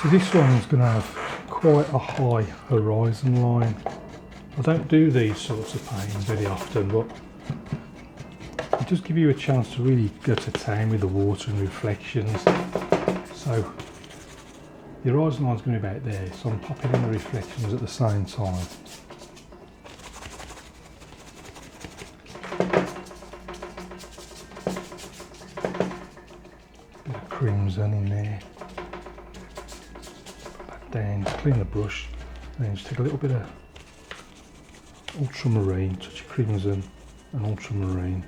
So this one's going to have quite a high horizon line. I don't do these sorts of paintings very often, but it does give you a chance to really go to town with the water and reflections. So the horizon line's going to be about there, so I'm popping in the reflections at the same time. Bit of crimson in there. Put that down, just clean the brush, and then just take a little bit of ultramarine, touch of crimson and ultramarine.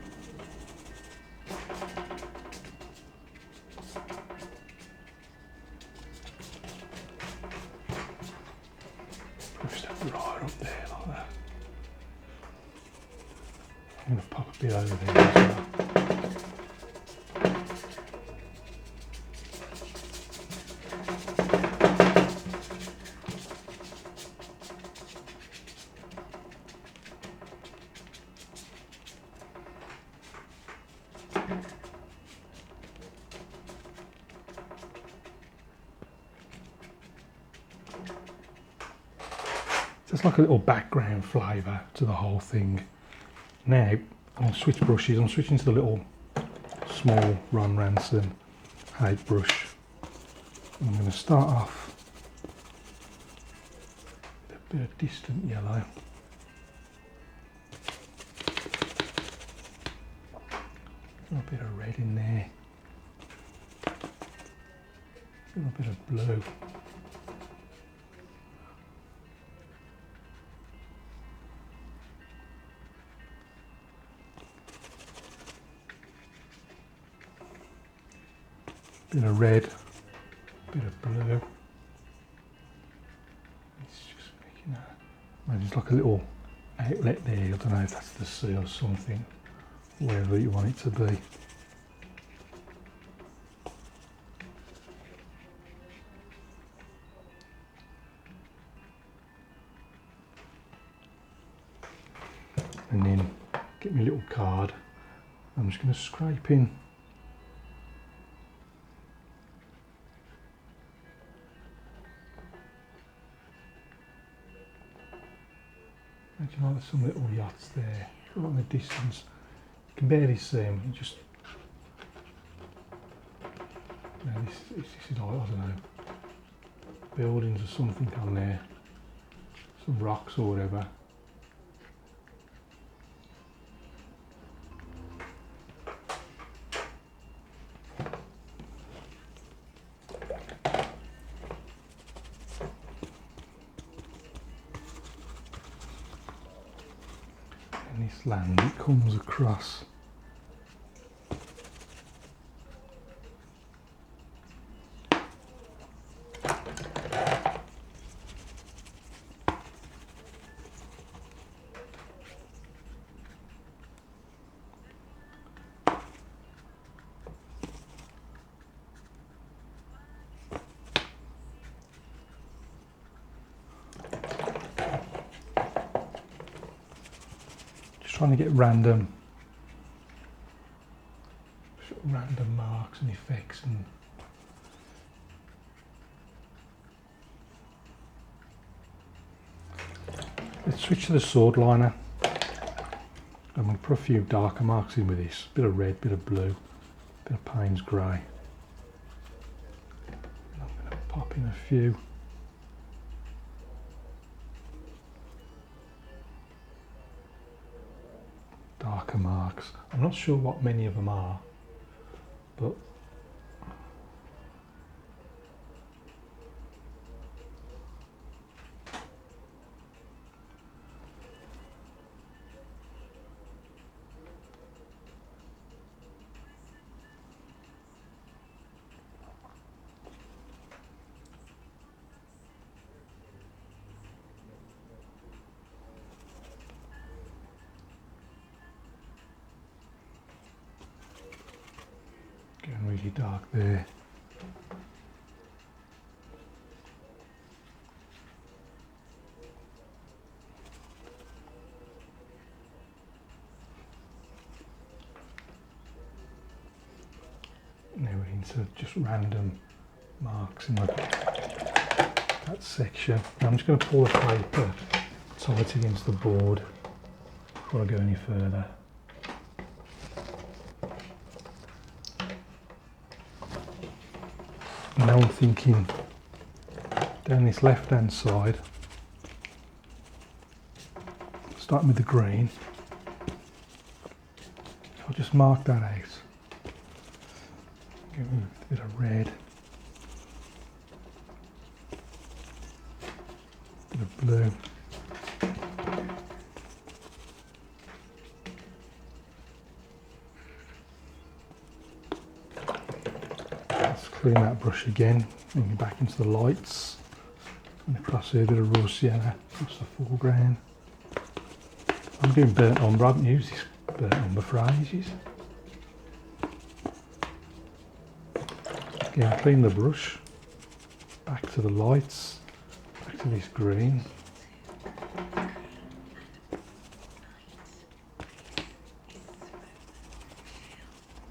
Push that right up there like that. I'm going to pop a bit over there as well. Just like a little background flavour to the whole thing. Now I'll switch brushes. I'm switching to the little small Ron Ranson 8 brush. I'm going to start off with a bit of distant yellow. A bit of red in there. A little bit of blue. Bit of red, bit of blue. It's just making a, maybe it's like a little outlet there. I don't know if that's the sea or something, wherever you want it to be. And then get my little card. I'm just going to scrape in imagine like some little yachts there, in the distance. You can barely see them. You just, you know, this is like, I don't know, buildings or something on there, some rocks or whatever. This land, it comes across. Trying to get random marks and effects, and let's switch to the sword liner. I'm going to put a few darker marks in with this, bit of red, bit of blue, bit of Payne's grey. And I'm going to pop in a few darker marks. I'm not sure what many of them are, but getting really dark there. Now we're into just random marks in my that section. Now I'm just going to pull the paper tight against the board before I go any further. Now I'm thinking down this left hand side, starting with the green, I'll just mark that out. Give me a bit of red, a bit of blue. Let's clean that brush again, bring it back into the lights, and across here a bit of rose yellow across the foreground. I'm doing burnt umber, I haven't used this burnt umber for ages. Again, clean the brush, back to the lights, back to this green.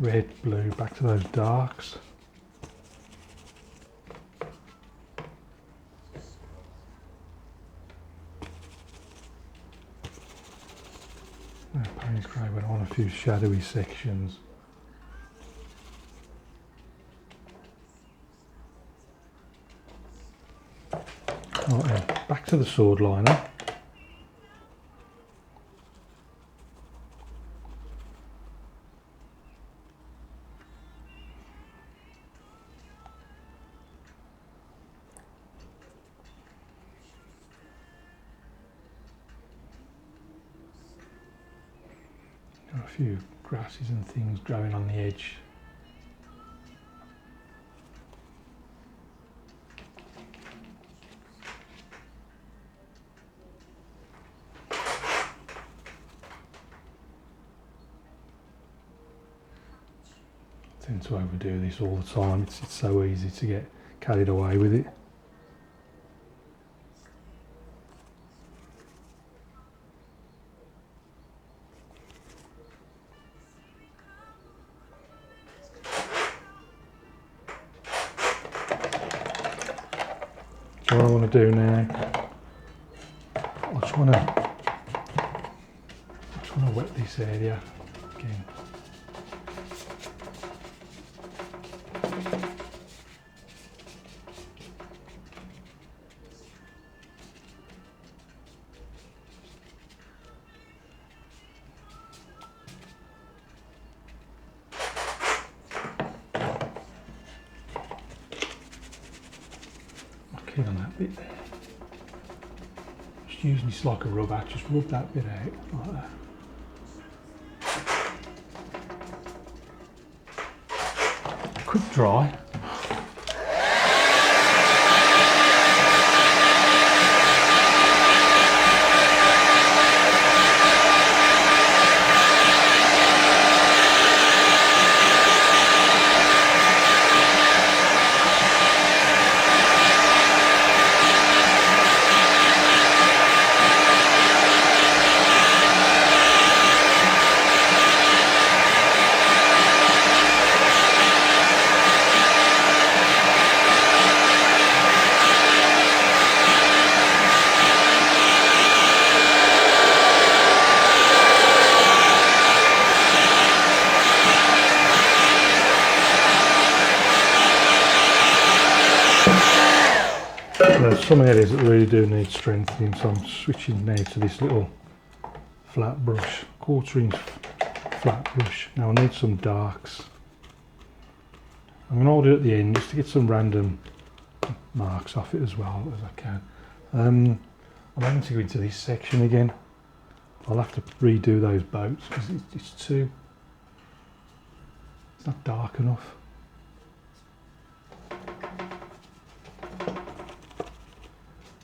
Red, blue, back to those darks. Payne's grey went on a few shadowy sections. Right then, back to the sword liner. Got a few grasses and things growing on the edge. I tend to overdo this all the time. It's so easy to get carried away with it. What I want to do now, I just want to wet this area again. On that bit there. Just using this like a rubber, just rub that bit out like that. Quick dry. There's some areas that really do need strengthening, so I'm switching now to this little flat brush, 1/4 inch flat brush. Now I need some darks. I'm going to hold it at the end just to get some random marks off it as well as I can. I'm having to go into this section again. I'll have to redo those boats because it's not dark enough.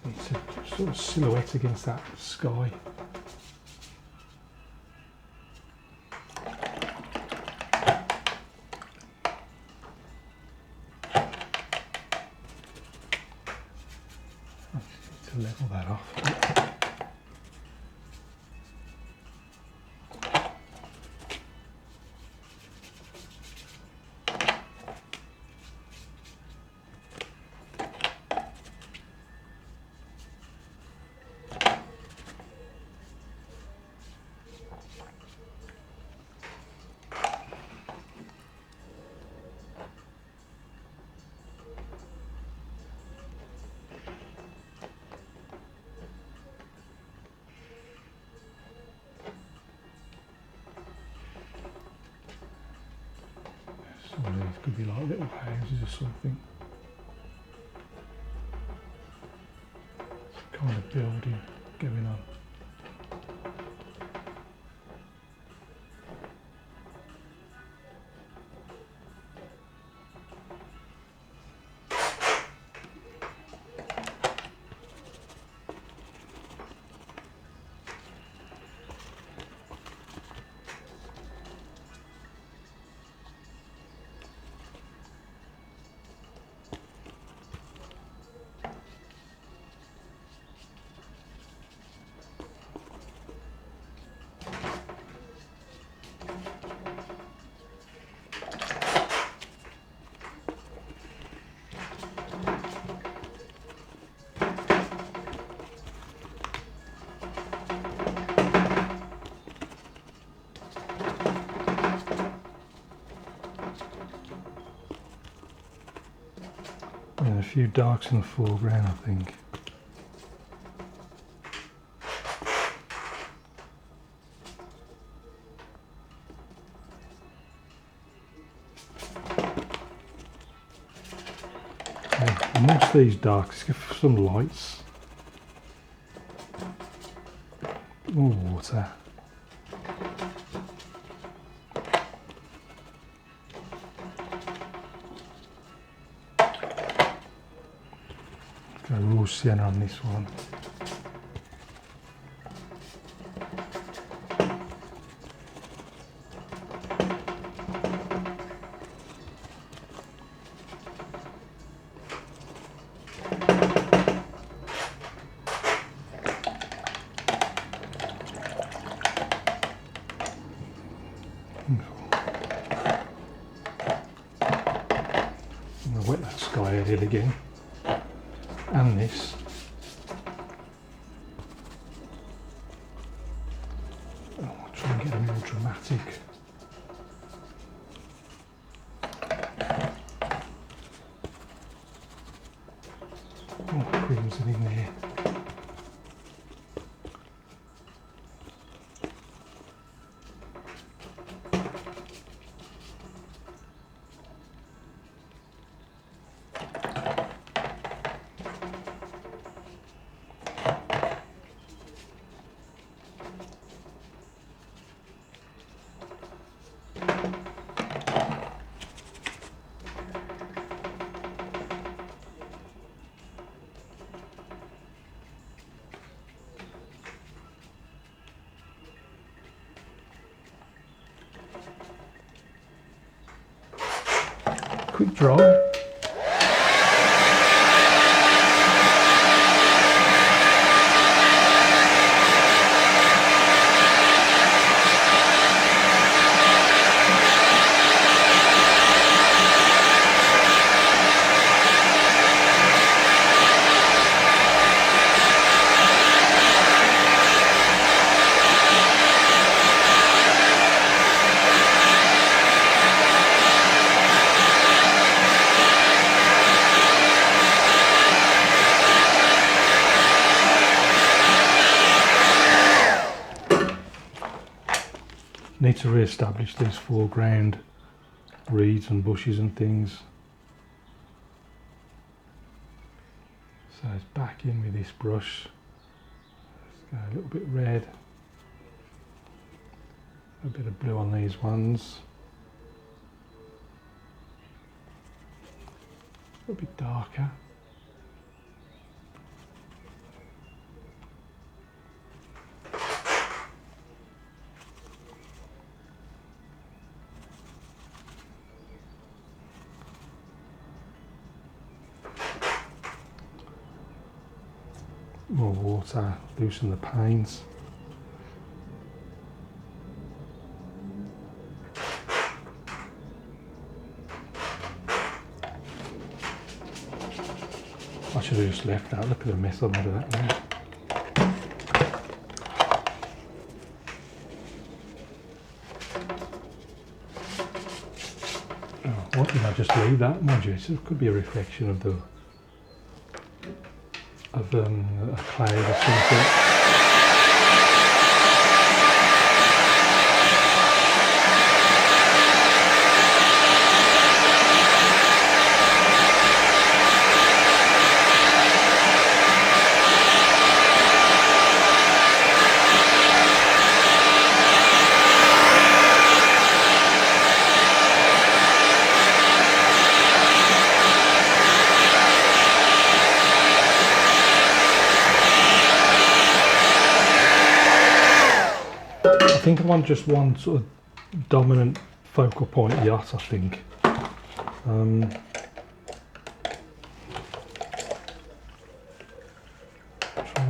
It's a sort of silhouette against that sky. I just need to level that off. Some of these could be like little houses or something. Some kind of building going on. And a few darks in the foreground, I think. Amongst these darks, let's get some lights. More water. Go raw sienna on this one. I'm going to wet that sky a little again. And this. I'll try and get a more dramatic. More crimson in there. Quick dry. Need to re-establish these foreground reeds and bushes and things. So it's back in with this brush. Let's go a little bit red. A bit of blue on these ones. A little bit darker. More water, loosen the paints. I should have just left that. Look at the mess I made of that now. Oh, why did I just leave that? Mind you, it could be a reflection of the a cloud or something. think I want just one sort of dominant focal point yacht, I think. Trying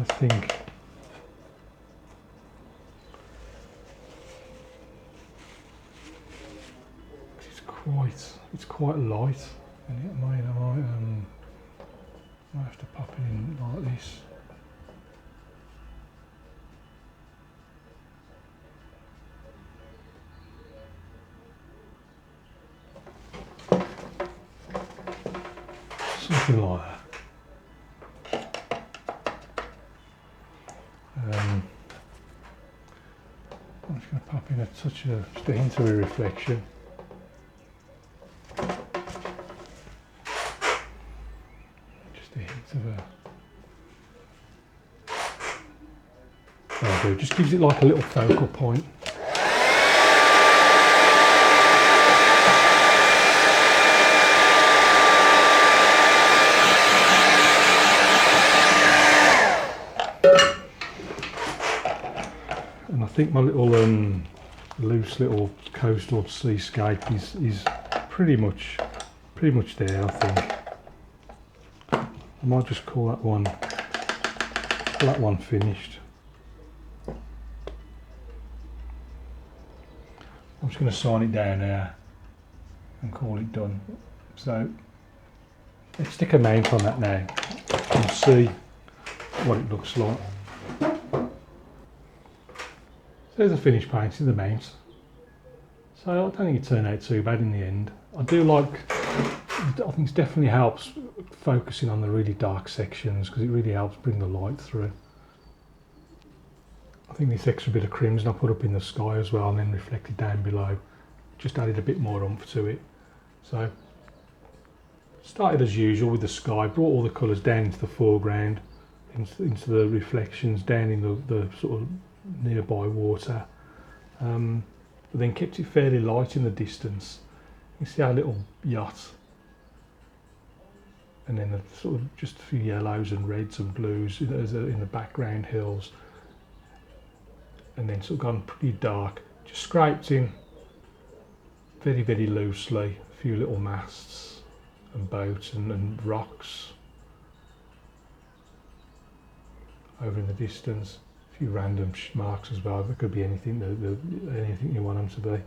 to think. It's quite light, and it might have to pop it in like this. Something like that. I'm just going to pop in just a hint of a reflection. Just a hint of a... There we go, just gives it like a little focal point. And I think my little loose little coastal seascape is pretty much there, I think. I might just call that one finished. I'm just going to sign it down there and call it done. So let's stick a mount on that now and see what it looks like. So there's a finished painting of the mount. So I don't think it turned out too bad in the end. I think it definitely helps focusing on the really dark sections because it really helps bring the light through. I think this extra bit of crimson I put up in the sky as well and then reflected down below just added a bit more oomph to it. So started as usual with the sky, brought all the colours down into the foreground, into the reflections down in the sort of nearby water, but then kept it fairly light in the distance. You see our little yacht, and then sort of just a few yellows and reds and blues in the background hills, and then sort of gone pretty dark, just scraped in very, very loosely a few little masts and boats and rocks over in the distance. A few random marks as well. There could be anything, anything you want them to be.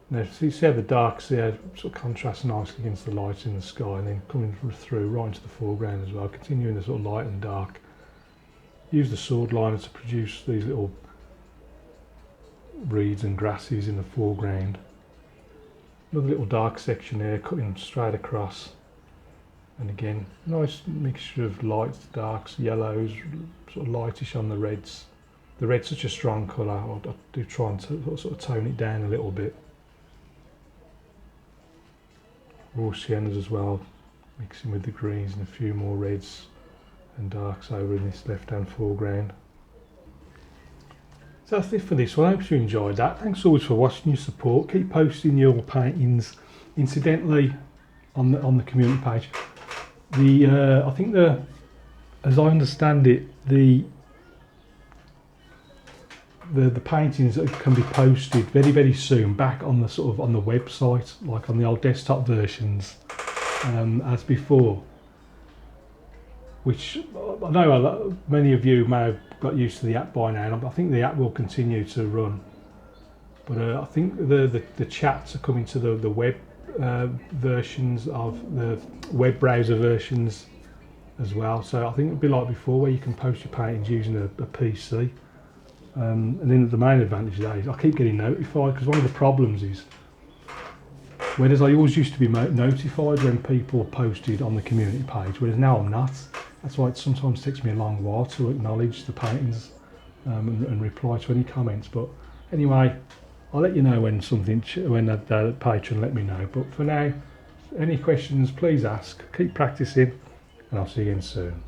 Now, so you see how the darks there sort of contrast nicely against the lights in the sky, and then coming through right into the foreground as well, continuing the sort of light and dark. Use the sword liner to produce these little reeds and grasses in the foreground. Another little dark section there, cutting straight across. And again, nice mixture of lights, darks, yellows, sort of lightish on the reds. The red's such a strong colour, I do try and sort of tone it down a little bit. Raw siennas as well, mixing with the greens and a few more reds and darks over in this left-hand foreground. So that's it for this one. I hope you enjoyed that. Thanks always for watching, your support. Keep posting your paintings. Incidentally, on the community page, I think as I understand it, the paintings can be posted very, very soon back on the sort of on the website, like on the old desktop versions, as before. Which I know many of you may have got used to the app by now. I think the app will continue to run, but I think the chats are coming to the web versions of the web browser versions as well. So I think it'll be like before, where you can post your paintings using a PC. And then the main advantage of that is I keep getting notified, because one of the problems is, whereas I always used to be notified when people posted on the community page, whereas now I'm not. That's why it sometimes takes me a long while to acknowledge the paintings and reply to any comments. But anyway, I'll let you know when the patron let me know. But for now, any questions, please ask. Keep practicing, and I'll see you again soon.